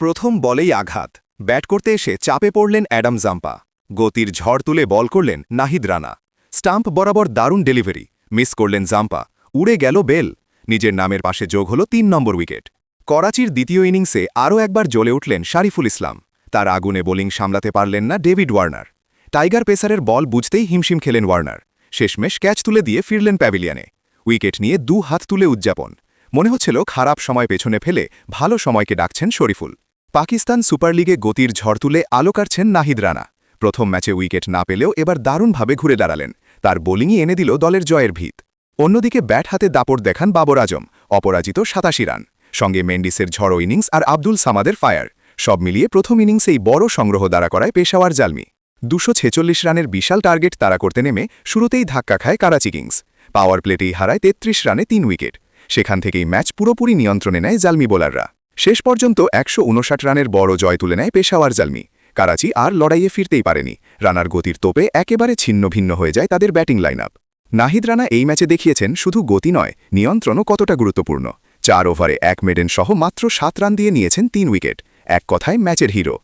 প্রথম বলেই আঘাত। ব্যাট করতে এসে চাপে পড়লেন অ্যাডাম জাম্পা। গতির ঝড় তুলে বল করলেন নাহিদ রানা। স্টাম্প বরাবর দারুণ ডেলিভারি। মিস করলেন জাম্পা। উড়ে গেল বেল। নিজের নামের পাশে যোগ হল ৩ নম্বর উইকেট। করাচির দ্বিতীয় ইনিংসে আরও একবার জ্বলে উঠলেন শারিফুল ইসলাম। তার আগুনে বোলিং সামলাতে পারলেন না ডেভিড ওয়ার্নার। টাইগার পেসারের বল বুঝতেই হিমশিম খেলেন ওয়ার্নার। শেষমেশ ক্যাচ তুলে দিয়ে ফিরলেন প্যাভিলিয়নে। উইকেট নিয়ে ২ হাত তুলে উদযাপন। মনে হচ্ছিল খারাপ সময় পেছনে ফেলে ভালো সময়কে ডাকছেন শরীফুল। পাকিস্তান সুপার লিগে গতির ঝড় তুলে আলো কাটছেন নাহিদ রানা। প্রথম ম্যাচে উইকেট না পেলেও এবার দারুণভাবে ঘুরে দাঁড়ালেন। তার বোলিংই এনে দিল দলের জয়ের ভিত। অন্যদিকে ব্যাট হাতে দাপট দেখান বাবর আজম। অপরাজিত ৮৭ রান। সঙ্গে মেন্ডিসের ঝড়ো ইনিংস আর আব্দুল সামাদের ফায়ার। সব মিলিয়ে প্রথম ইনিংসেই বড় সংগ্রহ দাঁড়া করায় পেশাওয়ার জালমি। ২৪৬ রানের বিশাল টার্গেট তাড়া করতে নেমে শুরুতেই ধাক্কা খায় করাচি কিংস। পাওয়ার প্লেটেই হারায় ৩৩ রানে ৩ উইকেট। সেখান থেকেই ম্যাচ পুরোপুরি নিয়ন্ত্রণে নেয় জালমি বোলাররা। শেষ পর্যন্ত ১৫৯ রানের বড় জয় তুলে নেয় পেশাওয়ার জালমি। করাচি আর লড়াইয়ে ফিরতেই পারেনি। রানার গতির তোপে একেবারে ছিন্ন ভিন্ন হয়ে যায় তাদের batting line up. Nahid Rana এই ম্যাচে দেখিয়েছেন শুধু গতি নয়, নিয়ন্ত্রণও কতটা গুরুত্বপূর্ণ। ৪ ওভারে ১ মেডেন সহ মাত্র ৭ রান দিয়ে নিয়েছেন ৩ উইকেট। এক কথায় ম্যাচের হিরো।